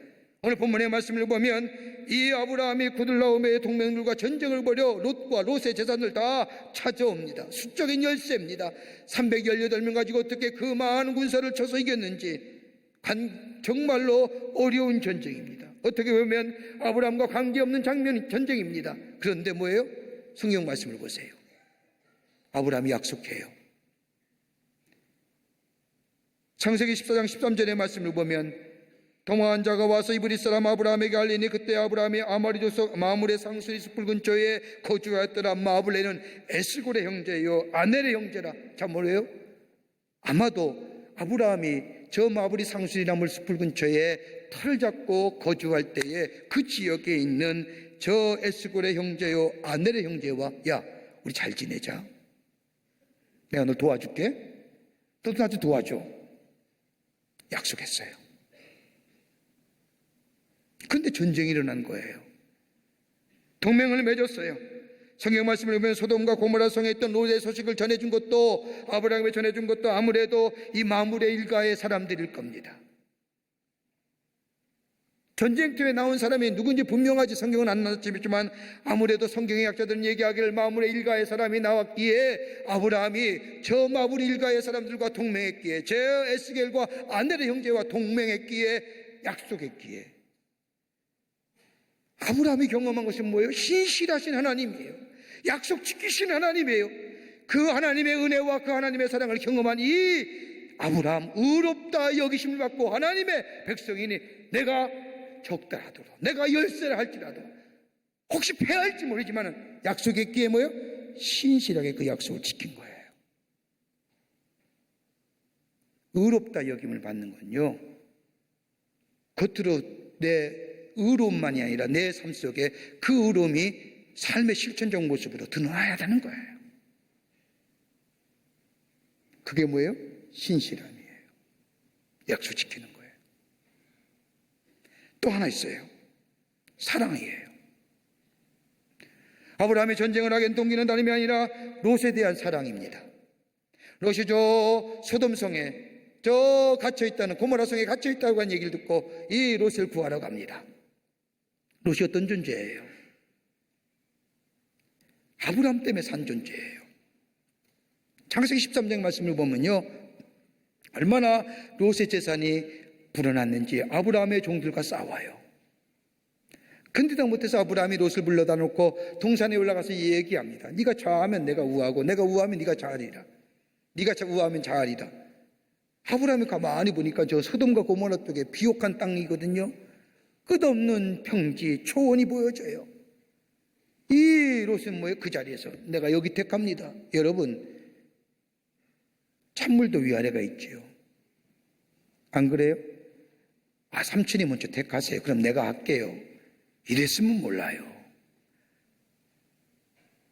오늘 본문의 말씀을 보면 이 아브라함이 구들라오메의 동맹들과 전쟁을 벌여 롯과 롯의 재산을 다 찾아옵니다. 수적인 열세입니다. 318명 가지고 어떻게 그 많은 군사를 쳐서 이겼는지 정말로 어려운 전쟁입니다. 어떻게 보면 아브라함과 관계없는 전쟁입니다. 그런데 뭐예요? 성경 말씀을 보세요. 아브라함이 약속해요. 창세기 14장 13절의 말씀을 보면 도망한 자가 와서 이브리 사람 아브라함에게 알리니 그때 아브라함이 아마리 족속 마물의 상수리 숲을 근처에 거주하였더라. 마블레는 에스골의 형제요 아넬의 형제라. 자, 뭐래요? 아마도 아브라함이 저 마블이 상수리 나물 숲을 근처에 터를 잡고 거주할 때에 그 지역에 있는 저 에스골의 형제요 아넬의 형제와 야 우리 잘 지내자. 내가 너 도와줄게. 너도 나한테 도와줘. 약속했어요. 그런데 전쟁이 일어난 거예요. 동맹을 맺었어요. 성경 말씀을 보면 소돔과 고모라 성에 있던 롯의 소식을 전해준 것도 아브라함이 전해준 것도 아무래도 이 마물의 일가의 사람들일 겁니다. 전쟁터에 나온 사람이 누군지 분명하지 성경은 안 나왔지만 아무래도 성경의 약자들은 얘기하기를 마물의 일가의 사람이 나왔기에 아브라함이 저 마물 일가의 사람들과 동맹했기에 저 에스겔과 아넬의 형제와 동맹했기에 약속했기에 아브라함이 경험한 것은 뭐예요? 신실하신 하나님이에요. 약속 지키신 하나님이에요. 그 하나님의 은혜와 그 하나님의 사랑을 경험한 이 아브라함 의롭다 여기심을 받고 하나님의 백성이니 내가 적다 하더라도 내가 열세를 할지라도 혹시 패할지 모르지만 약속했기에 뭐예요? 신실하게 그 약속을 지킨 거예요. 의롭다 여김을 받는 건요 겉으로 내 의로움만이 아니라 내 삶 속에 그 의로움이 삶의 실천적 모습으로 드러나야 되는 거예요. 그게 뭐예요? 신실함이에요. 약속 지키는 거예요. 또 하나 있어요. 사랑이에요. 아브라함이 전쟁을 하게 된 동기는 다름이 아니라 롯에 대한 사랑입니다. 롯이 저 소돔성에 저 갇혀있다는 고모라성에 갇혀있다고 한 얘기를 듣고 이 롯을 구하러 갑니다. 롯이 어떤 존재예요? 아브라함 때문에 산 존재예요. 창세기 13장 말씀을 보면요 얼마나 롯의 재산이 불어났는지 아브라함의 종들과 싸워요. 근데도 못해서 아브라함이 롯을 불러다 놓고 동산에 올라가서 얘기합니다. 네가 좌하면 내가 우하고 내가 우하면 네가 좌하리라. 네가 우하면 좌하리라. 아브라함이 가만히 보니까 저 소돔과 고모라 쪽에 비옥한 땅이거든요. 끝없는 평지 초원이 보여져요. 이 롯은 뭐예요? 그 자리에서 내가 여기 택합니다. 여러분 찬물도 위아래가 있지요. 안 그래요? 아 삼촌이 먼저 택하세요. 그럼 내가 할게요. 이랬으면 몰라요.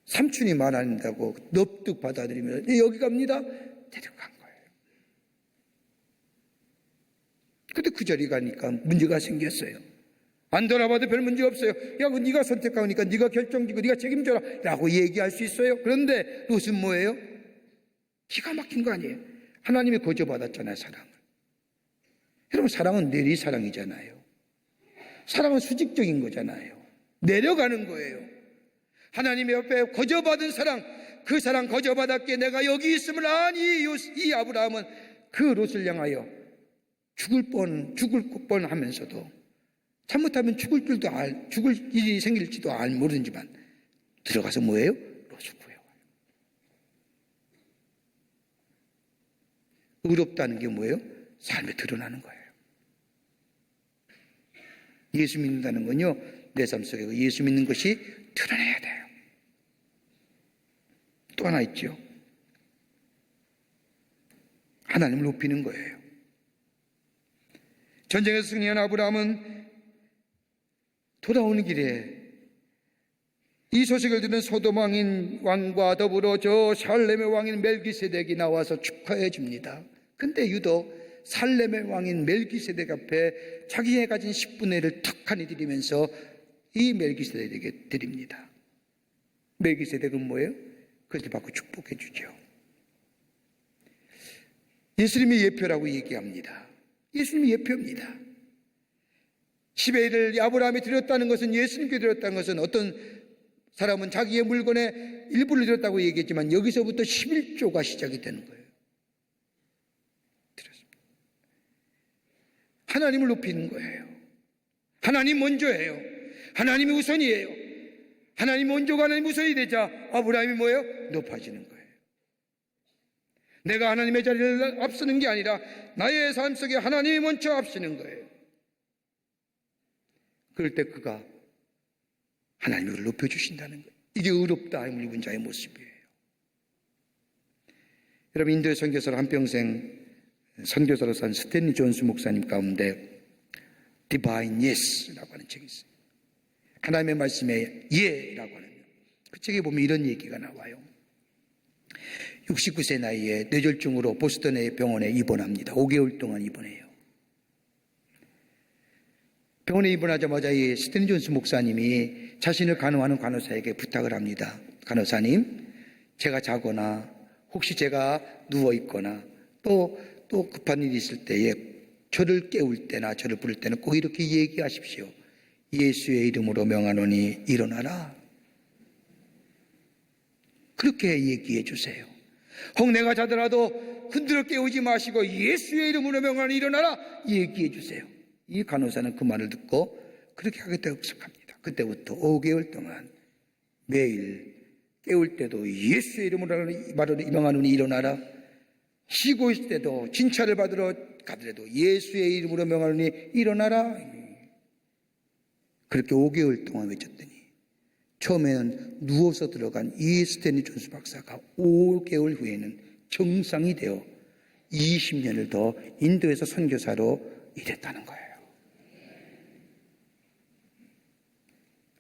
삼촌이 말한다고 넙득 받아들이면 여기 갑니다. 데려간 거예요. 근데 그 자리 가니까 문제가 생겼어요. 안 돌아봐도 별 문제 없어요. 야, 네가 선택하니까 네가 결정지고 네가 책임져라 라고 얘기할 수 있어요. 그런데 롯은 뭐예요? 기가 막힌 거 아니에요? 하나님이 거저받았잖아요, 사랑을. 여러분, 사랑은 내리사랑이잖아요. 사랑은 수직적인 거잖아요. 내려가는 거예요. 하나님의 옆에 거저받은 사랑, 그 사랑 거저받았기에 내가 여기 있음을 아니, 이 아브라함은 그 롯을 향하여 죽을 뻔 하면서도 잘못하면 죽을 일이 생길지도 모르지만 들어가서 뭐예요? 롯을 구해와요. 의롭다는 게 뭐예요? 삶에 드러나는 거예요. 예수 믿는다는 건요, 내 삶 속에 예수 믿는 것이 드러나야 돼요. 또 하나 있죠. 하나님을 높이는 거예요. 전쟁에서 승리한 아브라함은 돌아오는 길에 이 소식을 들은 소돔 왕인 왕과 더불어 저 살렘의 왕인 멜기세덱이 나와서 축하해 줍니다. 근데 유독 살렘의 왕인 멜기세덱 앞에 자기가 가진 10분의 1을 턱하니 드리면서 이 멜기세덱에게 드립니다. 멜기세덱은 뭐예요? 그것을 받고 축복해 주죠. 예수님의 예표라고 얘기합니다. 예수님의 예표입니다. 10의 1을 아브라함이 드렸다는 것은, 예수님께 드렸다는 것은, 어떤 사람은 자기의 물건의 일부를 드렸다고 얘기했지만 여기서부터 11조가 시작이 되는 거예요. 드렸습니다. 하나님을 높이는 거예요. 하나님 먼저예요. 하나님이 우선이에요. 하나님 먼저가 하나님 우선이 되자 아브라함이 뭐예요? 높아지는 거예요. 내가 하나님의 자리를 앞서는 게 아니라 나의 삶 속에 하나님이 먼저 앞서는 거예요. 그럴 때 그가 하나님을 높여주신다는 거예요. 이게 의롭다 함을 입은 자의 모습이에요. 여러분, 인도의 선교사로 한평생 선교사로 산 스탠리 존스 목사님 가운데 Divine Yes라고 하는 책이 있어요. 하나님의 말씀에 예라고 하는, 그 책에 보면 이런 얘기가 나와요. 69세 나이에 뇌졸중으로 보스턴의 병원에 입원합니다. 5개월 동안 입원해요. 병원에 입원하자마자 이 스탠리 존스 목사님이 자신을 간호하는 간호사에게 부탁을 합니다. 간호사님, 제가 자거나 혹시 제가 누워있거나 또 급한 일이 있을 때에 저를 깨울 때나 저를 부를 때는 꼭 이렇게 얘기하십시오. 예수의 이름으로 명하노니 일어나라. 그렇게 얘기해 주세요. 혹 내가 자더라도 흔들어 깨우지 마시고 예수의 이름으로 명하노니 일어나라 얘기해 주세요. 이 간호사는 그 말을 듣고 그렇게 하겠다고 약속합니다. 그때부터 5개월 동안 매일 깨울 때도 예수의 이름으로 명하노니 일어나라, 쉬고 있을 때도 진찰을 받으러 가더라도 예수의 이름으로 명하노니 일어나라, 그렇게 5개월 동안 외쳤더니 처음에는 누워서 들어간 이 스탠리 존스 박사가 5개월 후에는 정상이 되어 20년을 더 인도에서 선교사로 일했다는 거예요.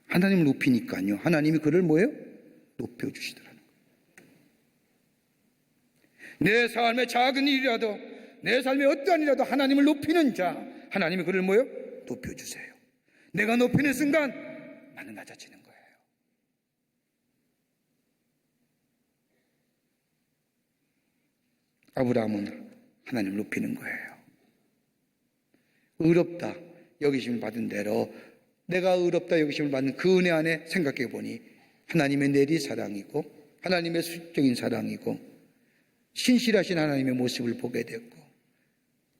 하나님을 높이니까요, 하나님이 그를 뭐예요? 높여주시더라는 거예요. 내 삶의 작은 일이라도, 내 삶의 어떠한 일이라도 하나님을 높이는 자, 하나님이 그를 뭐예요? 높여주세요. 내가 높이는 순간 나는 낮아지는 거예요. 아브라함은 하나님을 높이는 거예요. 의롭다 여기심을 받은 대로 내가 의롭다 여기심을 받는 그 은혜 안에 생각해 보니 하나님의 내리사랑이고 하나님의 수적인 사랑이고 신실하신 하나님의 모습을 보게 됐고,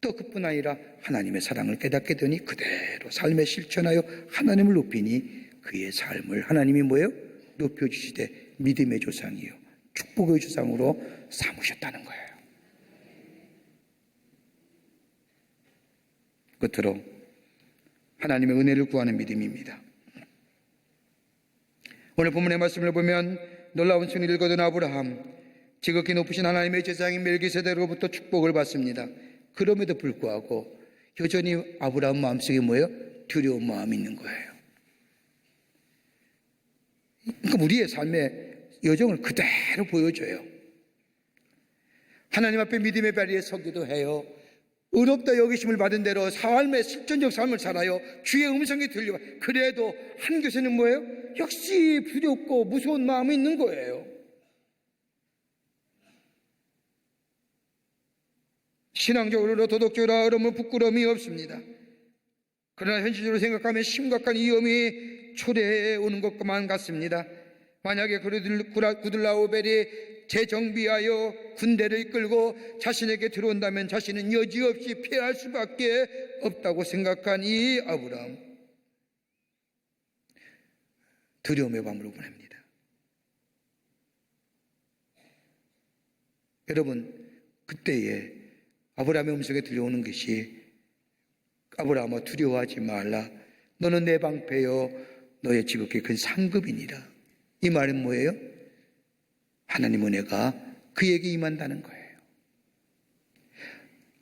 또 그뿐 아니라 하나님의 사랑을 깨닫게 되니 그대로 삶에 실천하여 하나님을 높이니 그의 삶을 하나님이 뭐예요? 높여주시되 믿음의 조상이요 축복의 조상으로 삼으셨다는 거예요. 끝으로 하나님의 은혜를 구하는 믿음입니다. 오늘 본문의 말씀을 보면 놀라운 승리를 거둔 아브라함, 지극히 높으신 하나님의 제사장인 멜기세덱으로부터 축복을 받습니다. 그럼에도 불구하고 여전히 아브라함 마음속에 뭐예요? 두려운 마음이 있는 거예요. 그러니까 우리의 삶의 여정을 그대로 보여줘요. 하나님 앞에 믿음의 자리에 서기도 해요. 의롭다 여기심을 받은 대로 삶의 실천적 삶을 살아요. 주의 음성이 들려요. 그래도 한교세는 뭐예요? 역시 두렵고 무서운 마음이 있는 거예요. 신앙적으로 도덕적으로 어려움은 부끄러움이 없습니다. 그러나 현실적으로 생각하면 심각한 위험이 초래해 오는 것만 같습니다. 만약에 구들라오벨이 재정비하여 군대를 이끌고 자신에게 들어온다면 자신은 여지없이 피할 수밖에 없다고 생각한 이 아브라함, 두려움의 밤으로 보냅니다. 여러분, 그때에 아브라함의 음성에 들려오는 것이 아브라함아 두려워하지 말라. 너는 내 방패요 너의 지극히 큰 상급이니라. 이 말은 뭐예요? 하나님 은혜가 그에게 임한다는 거예요.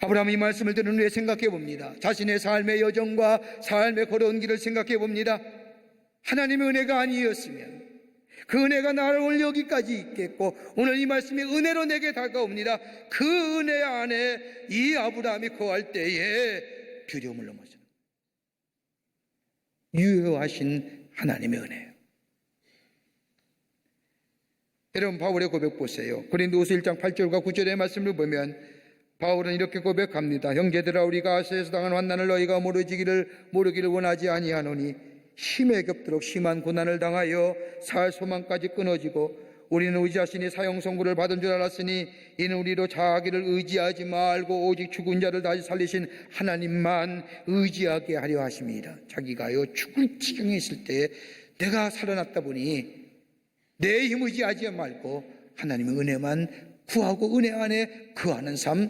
아브라함이 이 말씀을 들은 후에 생각해 봅니다. 자신의 삶의 여정과 삶의 걸어온 길을 생각해 봅니다. 하나님의 은혜가 아니었으면 그 은혜가 나를 오늘 여기까지 있겠고, 오늘 이 말씀이 은혜로 내게 다가옵니다. 그 은혜 안에 이 아브라함이 거할 때에 두려움을 넘어서는 유효하신 하나님의 은혜예요. 여러분, 바울의 고백 보세요. 고린도후서 1장 8절과 9절의 말씀을 보면 바울은 이렇게 고백합니다. 형제들아, 우리가 아시아에서 당한 환난을 너희가 모르기를 원하지 아니하노니 힘에 겹도록 심한 고난을 당하여 살 소망까지 끊어지고, 우리는 우리 자신이 사형 선고를 받은 줄 알았으니 이는 우리로 자기를 의지하지 말고 오직 죽은 자를 다시 살리신 하나님만 의지하게 하려 하심이라. 자기가요 죽을 지경에 있을 때 내가 살아났다 보니 내 힘 의지하지 말고 하나님의 은혜만 구하고 은혜 안에 거하는 삶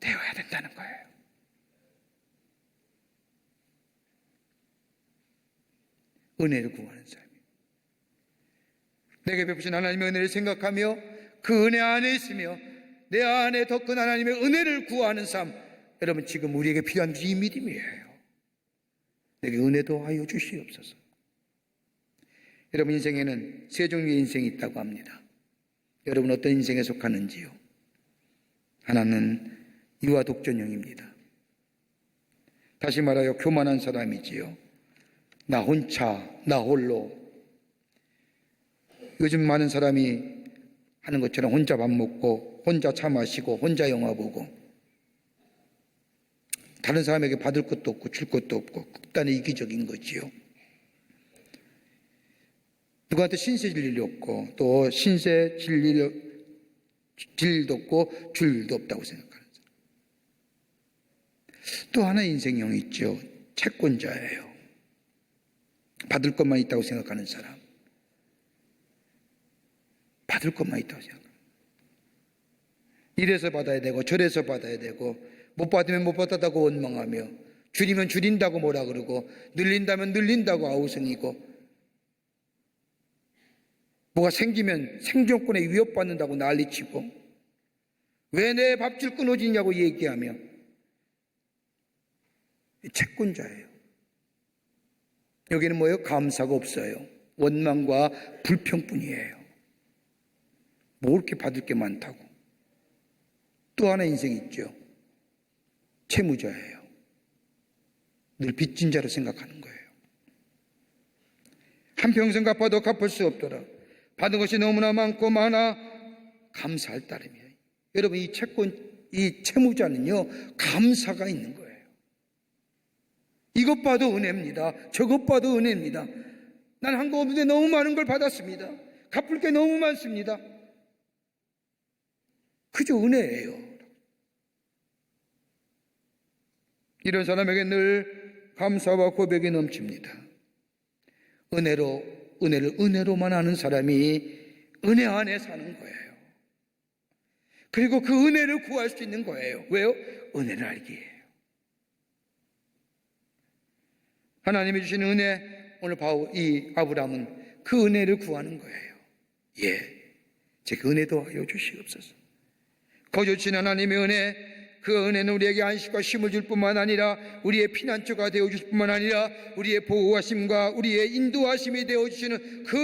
되어야 된다는 거예요. 은혜를 구하는 삶이에요. 내게 베푸신 하나님의 은혜를 생각하며 그 은혜 안에 있으며 내 안에 더 큰 하나님의 은혜를 구하는 삶. 여러분, 지금 우리에게 필요한 것이 이 믿음이에요. 내게 은혜도 하여 주시옵소서. 여러분, 인생에는 세 종류의 인생이 있다고 합니다. 여러분, 어떤 인생에 속하는지요? 하나는 유아 독전형입니다. 다시 말하여 교만한 사람이지요. 나 혼자, 나 홀로. 요즘 많은 사람이 하는 것처럼 혼자 밥 먹고 혼자 차 마시고 혼자 영화 보고 다른 사람에게 받을 것도 없고 줄 것도 없고 극단의 이기적인 거지요. 누구한테 신세 질 일이 없고 또 신세 질 일도 없고 줄 일도 없다고 생각하는 사람. 또 하나의 인생형이 있죠. 채권자예요. 받을 것만 있다고 생각하는 사람. 받을 것만 있다고 생각합니다. 이래서 받아야 되고 저래서 받아야 되고 못 받으면 못 받았다고 원망하며 줄이면 줄인다고 뭐라 그러고 늘린다면 늘린다고 아우성이고 뭐가 생기면 생존권에 위협받는다고 난리치고 왜 내 밥줄 끊어지냐고 얘기하며 채권자예요. 여기는 뭐예요? 감사가 없어요. 원망과 불평뿐이에요. 뭐 이렇게 받을 게 많다고. 또 하나 인생이 있죠. 채무자예요. 늘 빚진 자로 생각하는 거예요. 한평생 갚아도 갚을 수 없더라. 받은 것이 너무나 많고 많아 감사할 따름이에요. 여러분, 이 채무자는요, 감사가 있는 거예요. 이것 봐도 은혜입니다. 저것 봐도 은혜입니다. 난 한 거 없는데 너무 많은 걸 받았습니다. 갚을 게 너무 많습니다. 그저 은혜예요. 이런 사람에게 늘 감사와 고백이 넘칩니다. 은혜를 은혜로만 아는 사람이 은혜 안에 사는 거예요. 그리고 그 은혜를 구할 수 있는 거예요. 왜요? 은혜를 알기에. 하나님이 주신 은혜, 오늘 이 아브라함은 그 은혜를 구하는 거예요. 예, 제 그 은혜도 하여 주시옵소서. 거저친 하나님의 은혜, 그 은혜는 우리에게 안식과 쉼을 줄 뿐만 아니라 우리의 피난처가 되어줄 뿐만 아니라 우리의 보호하심과 우리의 인도하심이 되어주시는 그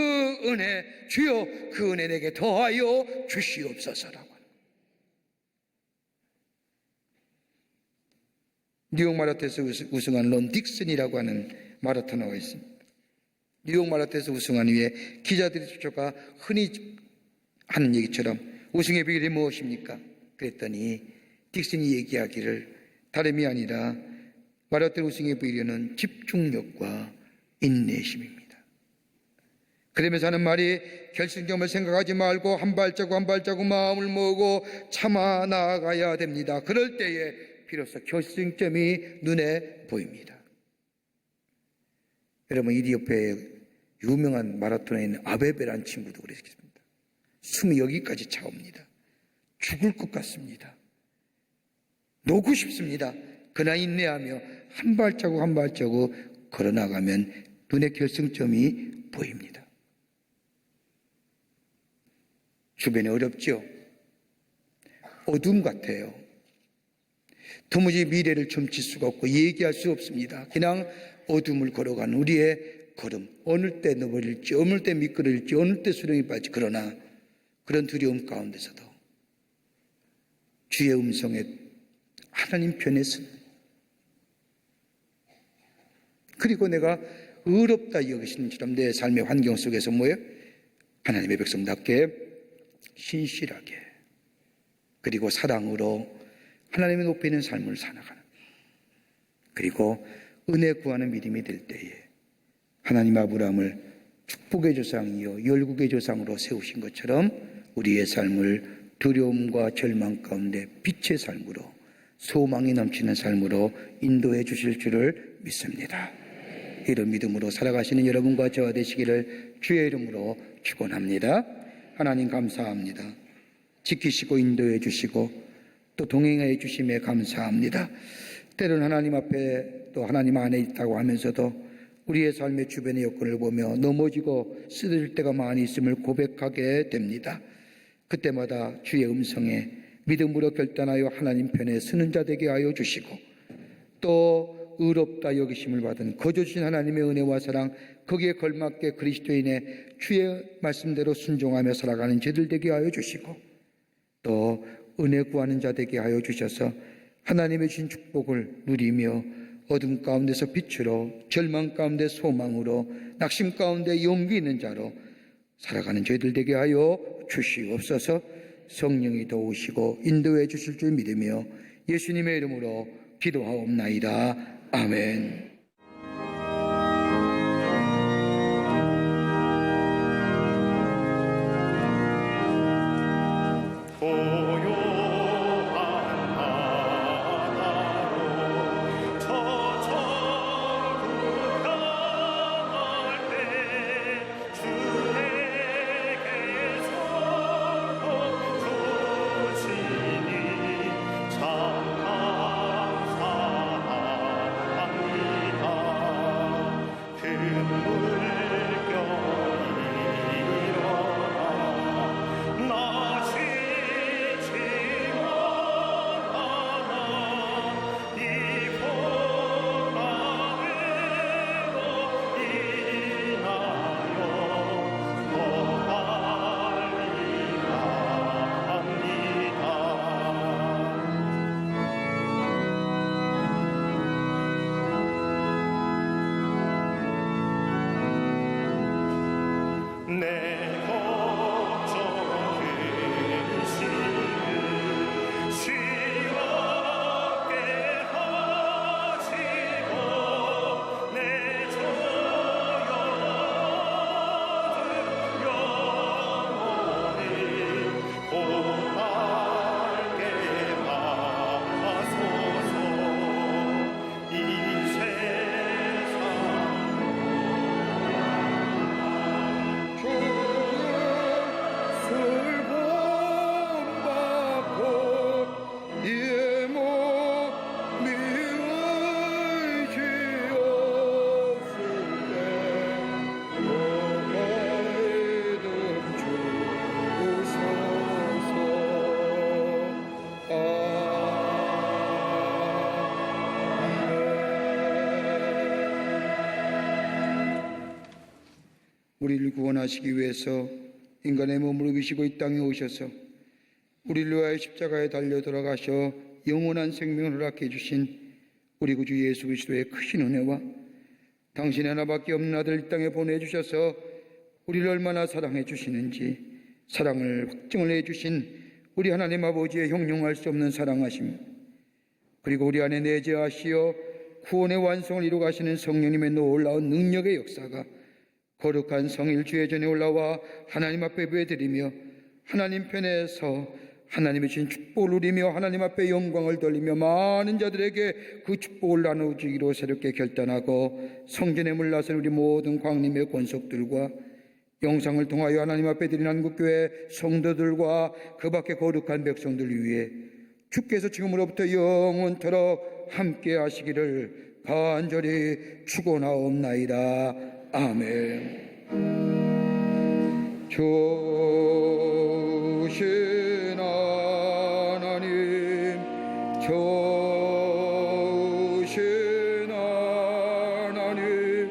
은혜, 주여 그 은혜 내게 더하여 주시옵소서라고. 뉴욕 마라톤에서 우승한 론 딕슨이라고 하는 마라토너가 있습니다. 뉴욕 마라톤에서 우승한 후에 기자들이 쫓아가 흔히 하는 얘기처럼 우승의 비결이 무엇입니까? 그랬더니 딕슨이 얘기하기를 다름이 아니라 마라톤 우승에 보이려는 집중력과 인내심입니다. 그러면서 하는 말이 결승점을 생각하지 말고 한 발자국 한 발자국 마음을 모으고 참아 나아가야 됩니다. 그럴 때에 비로소 결승점이 눈에 보입니다. 여러분, 이디오피아의 유명한 마라톤에 있는 아베베라는 친구도 그랬습니다. 숨이 여기까지 차옵니다. 죽을 것 같습니다. 놓고 싶습니다. 그러나 인내하며 한 발자국 한 발자국 걸어나가면 눈에 결승점이 보입니다. 주변에 어렵죠? 어둠 같아요. 도무지 미래를 점칠 수가 없고 얘기할 수 없습니다. 그냥 어둠을 걸어가는 우리의 걸음, 어느 때 넘어질지, 어느 때 미끄러질지, 어느 때 수렁이 빠질지, 그러나 그런 두려움 가운데서도 주의 음성에 하나님 편에 선, 그리고 내가 의롭다 여기시는 처럼 내 삶의 환경 속에서 뭐예요? 하나님의 백성답게 신실하게 그리고 사랑으로 하나님의 높이는 삶을 살아가는, 그리고 은혜 구하는 믿음이 될 때에 하나님 아브라함을 축복의 조상이요 열국의 조상으로 세우신 것처럼 우리의 삶을 두려움과 절망 가운데 빛의 삶으로, 소망이 넘치는 삶으로 인도해 주실 줄을 믿습니다. 이런 믿음으로 살아가시는 여러분과 저와 되시기를 주의 이름으로 축원합니다. 하나님 감사합니다. 지키시고 인도해 주시고 또 동행해 주심에 감사합니다. 때로는 하나님 앞에 또 하나님 안에 있다고 하면서도 우리의 삶의 주변의 여건을 보며 넘어지고 쓰러질 때가 많이 있음을 고백하게 됩니다. 그때마다 주의 음성에 믿음으로 결단하여 하나님 편에 서는 자 되게 하여 주시고, 또 의롭다 여기심을 받은 거저 주신 하나님의 은혜와 사랑, 거기에 걸맞게 그리스도인의 주의 말씀대로 순종하며 살아가는 저들 되게 하여 주시고, 또 은혜 구하는 자 되게 하여 주셔서 하나님의 주신 축복을 누리며 어둠 가운데서 빛으로, 절망 가운데 소망으로, 낙심 가운데 용기 있는 자로 살아가는 저희들 되게 하여 주시옵소서. 성령이 도우시고 인도해 주실 줄 믿으며 예수님의 이름으로 기도하옵나이다. 아멘. 우리를 구원하시기 위해서 인간의 몸을 입으시고 이 땅에 오셔서 우리를 위하여 십자가에 달려 돌아가셔 영원한 생명을 허락해 주신 우리 구주 예수 그리스도의 크신 은혜와 당신의 하나밖에 없는 아들 이 땅에 보내주셔서 우리를 얼마나 사랑해 주시는지 사랑을 확증을 해 주신 우리 하나님 아버지의 형용할 수 없는 사랑하심, 그리고 우리 안에 내재하시어 구원의 완성을 이루어 가시는 성령님의 놀라운 능력의 역사가 거룩한 성일 주의 전에 올라와 하나님 앞에 예배드리며 하나님 편에서 하나님의 주신 축복을 누리며 하나님 앞에 영광을 돌리며 많은 자들에게 그 축복을 나눠주기로 새롭게 결단하고 성전에 물러선 우리 모든 광림의 권속들과 영상을 통하여 하나님 앞에 드린 한국교회 성도들과 그 밖의 거룩한 백성들 위해 주께서 지금으로부터 영원토록 함께 하시기를 간절히 축원하옵나이다. 아멘. 좋으신 하나님, 좋으신 하나님,